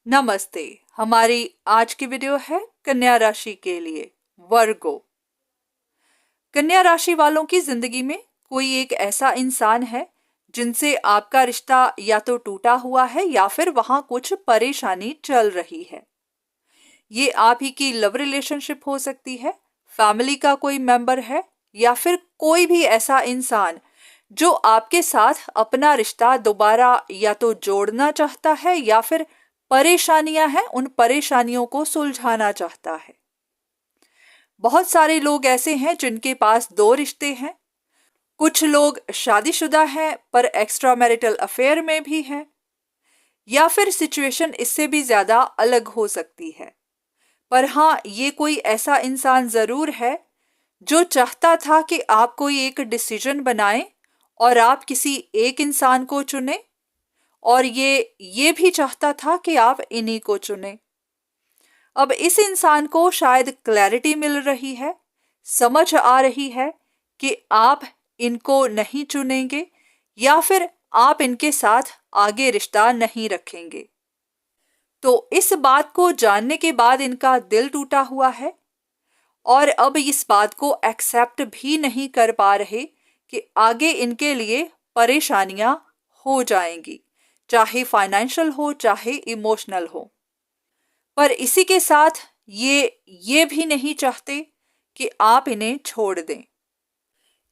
नमस्ते। हमारी आज की वीडियो है कन्या राशि के लिए, वर्गो। कन्या राशि वालों की जिंदगी में कोई एक ऐसा इंसान है जिनसे आपका रिश्ता या तो टूटा हुआ है या फिर वहां कुछ परेशानी चल रही है। ये आप ही की लव रिलेशनशिप हो सकती है, फैमिली का कोई मेंबर है, या फिर कोई भी ऐसा इंसान जो आपके साथ अपना रिश्ता दोबारा या तो जोड़ना चाहता है या फिर परेशानियां हैं उन परेशानियों को सुलझाना चाहता है। बहुत सारे लोग ऐसे हैं जिनके पास दो रिश्ते हैं। कुछ लोग शादीशुदा हैं पर एक्स्ट्रा मैरिटल अफेयर में भी हैं, या फिर सिचुएशन इससे भी ज्यादा अलग हो सकती है। पर हाँ, ये कोई ऐसा इंसान जरूर है जो चाहता था कि आप कोई एक डिसीजन बनाएं और आप किसी एक इंसान को चुने, और ये भी चाहता था कि आप इन्हीं को चुने। अब इस इंसान को शायद क्लैरिटी मिल रही है, समझ आ रही है कि आप इनको नहीं चुनेंगे या फिर आप इनके साथ आगे रिश्ता नहीं रखेंगे। तो इस बात को जानने के बाद इनका दिल टूटा हुआ है और अब इस बात को एक्सेप्ट भी नहीं कर पा रहे कि आगे इनके लिए परेशानियां हो जाएंगी, चाहे फाइनेंशियल हो चाहे इमोशनल हो। पर इसी के साथ ये भी नहीं चाहते कि आप इन्हें छोड़ दें।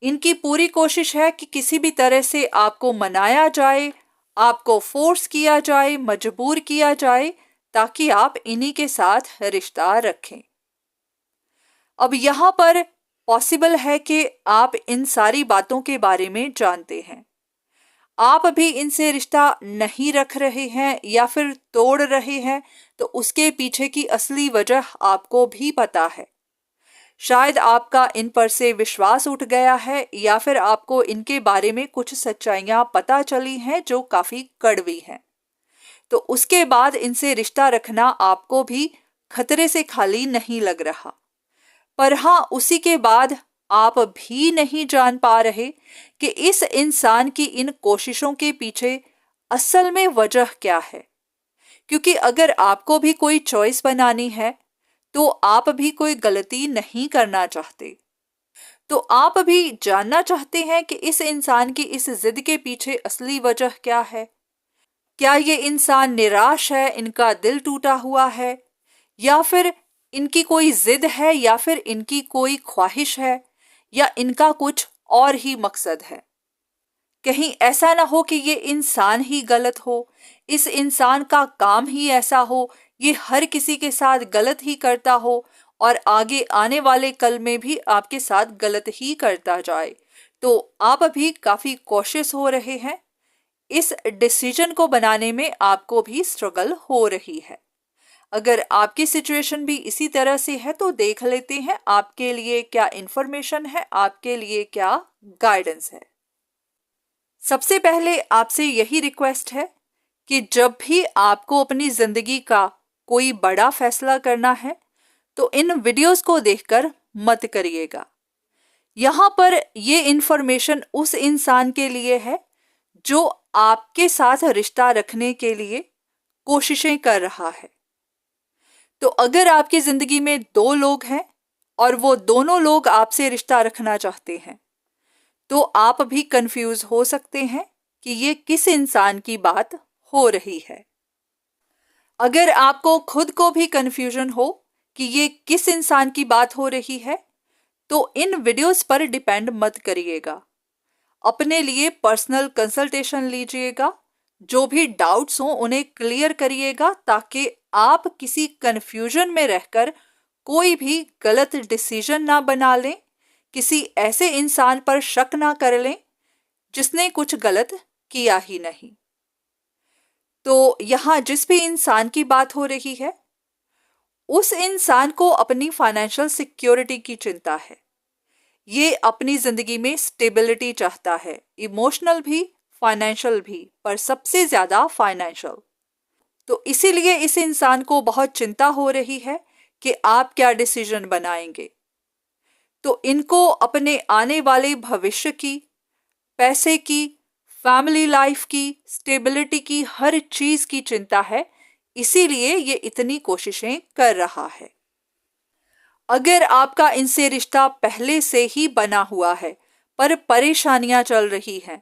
इनकी पूरी कोशिश है कि किसी भी तरह से आपको मनाया जाए, आपको फोर्स किया जाए, मजबूर किया जाए, ताकि आप इन्हीं के साथ रिश्ता रखें। अब यहाँ पर पॉसिबल है कि आप इन सारी बातों के बारे में जानते हैं, आप अभी इनसे रिश्ता नहीं रख रहे हैं या फिर तोड़ रहे हैं, तो उसके पीछे की असली वजह आपको भी पता है। शायद आपका इन पर से विश्वास उठ गया है या फिर आपको इनके बारे में कुछ सच्चाइयां पता चली हैं जो काफी कड़वी हैं। तो उसके बाद इनसे रिश्ता रखना आपको भी खतरे से खाली नहीं लग रहा। पर हाँ, उसी के बाद आप भी नहीं जान पा रहे कि इस इंसान की इन कोशिशों के पीछे असल में वजह क्या है। क्योंकि अगर आपको भी कोई चॉइस बनानी है तो आप भी कोई गलती नहीं करना चाहते। तो आप भी जानना चाहते हैं कि इस इंसान की इस जिद के पीछे असली वजह क्या है। क्या ये इंसान निराश है, इनका दिल टूटा हुआ है, या फिर इनकी कोई जिद है, या फिर इनकी कोई ख्वाहिश है, या इनका कुछ और ही मकसद है। कहीं ऐसा ना हो कि ये इंसान ही गलत हो, इस इंसान का काम ही ऐसा हो, ये हर किसी के साथ गलत ही करता हो और आगे आने वाले कल में भी आपके साथ गलत ही करता जाए। तो आप अभी काफी कॉशियस हो रहे हैं। इस डिसीजन को बनाने में आपको भी स्ट्रगल हो रही है। अगर आपकी सिचुएशन भी इसी तरह से है तो देख लेते हैं आपके लिए क्या इंफॉर्मेशन है, आपके लिए क्या गाइडेंस है। सबसे पहले आपसे यही रिक्वेस्ट है कि जब भी आपको अपनी जिंदगी का कोई बड़ा फैसला करना है तो इन वीडियोस को देखकर मत करिएगा। यहाँ पर ये इंफॉर्मेशन उस इंसान के लिए है जो आपके साथ रिश्ता रखने के लिए कोशिशें कर रहा है। तो अगर आपकी जिंदगी में दो लोग हैं और वो दोनों लोग आपसे रिश्ता रखना चाहते हैं, तो आप भी कंफ्यूज हो सकते हैं कि ये किस इंसान की बात हो रही है। अगर आपको खुद को भी कंफ्यूजन हो कि ये किस इंसान की बात हो रही है, तो इन वीडियोस पर डिपेंड मत करिएगा। अपने लिए पर्सनल कंसल्टेशन लीजिएगा, जो भी डाउट्स हो उन्हें क्लियर करिएगा, ताकि आप किसी कंफ्यूजन में रहकर कोई भी गलत डिसीजन ना बना लें, किसी ऐसे इंसान पर शक ना कर लें जिसने कुछ गलत किया ही नहीं। तो यहाँ जिस भी इंसान की बात हो रही है, उस इंसान को अपनी फाइनेंशियल सिक्योरिटी की चिंता है। ये अपनी जिंदगी में स्टेबिलिटी चाहता है, इमोशनल भी, फाइनेंशियल भी, पर सबसे ज्यादा फाइनेंशियल। तो इसीलिए इस इंसान को बहुत चिंता हो रही है कि आप क्या डिसीजन बनाएंगे। तो इनको अपने आने वाले भविष्य की, पैसे की, फैमिली लाइफ की, स्टेबिलिटी की, हर चीज की चिंता है इसीलिए ये इतनी कोशिशें कर रहा है। अगर आपका इनसे रिश्ता पहले से ही बना हुआ है पर परेशानियां चल रही हैं,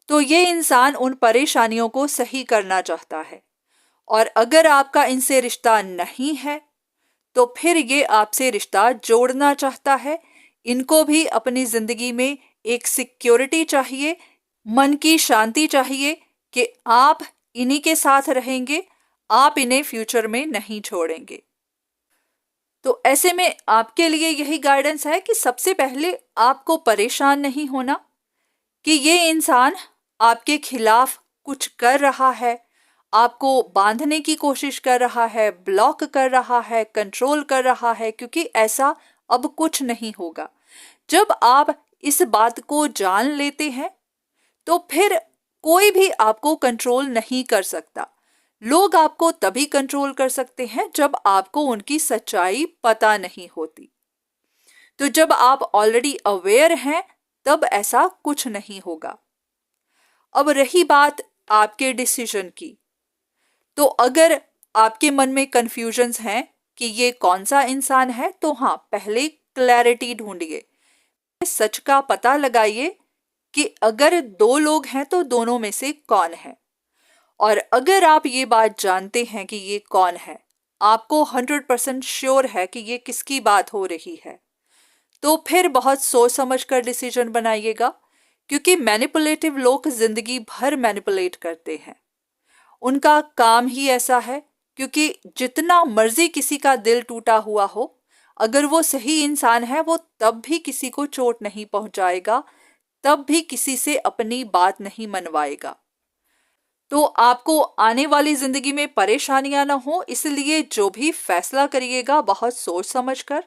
तो ये इंसान उन परेशानियों को सही करना चाहता है। और अगर आपका इनसे रिश्ता नहीं है तो फिर ये आपसे रिश्ता जोड़ना चाहता है। इनको भी अपनी जिंदगी में एक सिक्योरिटी चाहिए, मन की शांति चाहिए कि आप इन्हीं के साथ रहेंगे, आप इन्हें फ्यूचर में नहीं छोड़ेंगे। तो ऐसे में आपके लिए यही गाइडेंस है कि सबसे पहले आपको परेशान नहीं होना कि ये इंसान आपके खिलाफ कुछ कर रहा है, आपको बांधने की कोशिश कर रहा है, ब्लॉक कर रहा है, कंट्रोल कर रहा है, क्योंकि ऐसा अब कुछ नहीं होगा। जब आप इस बात को जान लेते हैं तो फिर कोई भी आपको कंट्रोल नहीं कर सकता। लोग आपको तभी कंट्रोल कर सकते हैं जब आपको उनकी सच्चाई पता नहीं होती। तो जब आप ऑलरेडी अवेयर हैं तब ऐसा कुछ नहीं होगा। अब रही बात आपके डिसीजन की, तो अगर आपके मन में कंफ्यूजन्स हैं कि ये कौन सा इंसान है, तो हाँ, पहले क्लैरिटी ढूंढिए, सच का पता लगाइए कि अगर दो लोग हैं तो दोनों में से कौन है। और अगर आप ये बात जानते हैं कि ये कौन है, आपको 100% श्योर है कि ये किसकी बात हो रही है, तो फिर बहुत सोच समझ कर डिसीजन बनाइएगा। क्योंकि मैनिपुलेटिव लोग जिंदगी भर मैनिपुलेट करते हैं, उनका काम ही ऐसा है। क्योंकि जितना मर्जी किसी का दिल टूटा हुआ हो, अगर वो सही इंसान है वो तब भी किसी को चोट नहीं पहुंचाएगा, तब भी किसी से अपनी बात नहीं मनवाएगा। तो आपको आने वाली जिंदगी में परेशानियां ना हो, इसलिए जो भी फैसला करिएगा बहुत सोच समझ कर।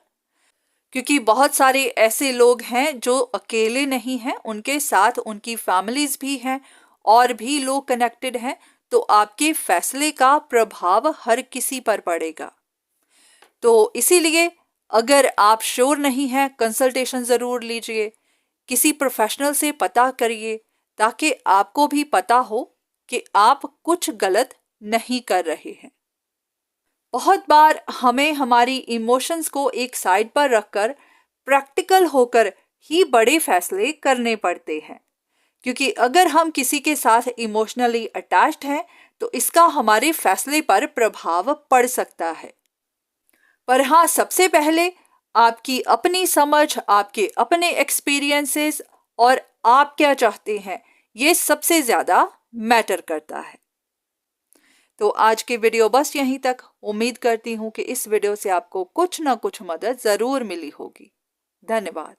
क्योंकि बहुत सारे ऐसे लोग हैं जो अकेले नहीं हैं, उनके साथ उनकी फैमिलीज भी हैं और भी लोग कनेक्टेड हैं। तो आपके फैसले का प्रभाव हर किसी पर पड़ेगा। तो इसीलिए अगर आप श्योर नहीं हैं, कंसल्टेशन ज़रूर लीजिए, किसी प्रोफेशनल से पता करिए, ताकि आपको भी पता हो कि आप कुछ गलत नहीं कर रहे हैं। बहुत बार हमें हमारी इमोशंस को एक साइड पर रखकर प्रैक्टिकल होकर ही बड़े फैसले करने पड़ते हैं। क्योंकि अगर हम किसी के साथ इमोशनली अटैच्ड हैं तो इसका हमारे फैसले पर प्रभाव पड़ सकता है। पर हाँ, सबसे पहले आपकी अपनी समझ, आपके अपने एक्सपीरियंसेस और आप क्या चाहते हैं, ये सबसे ज़्यादा मैटर करता है। तो आज की वीडियो बस यहीं तक। उम्मीद करती हूँ कि इस वीडियो से आपको कुछ ना कुछ मदद ज़रूर मिली होगी। धन्यवाद।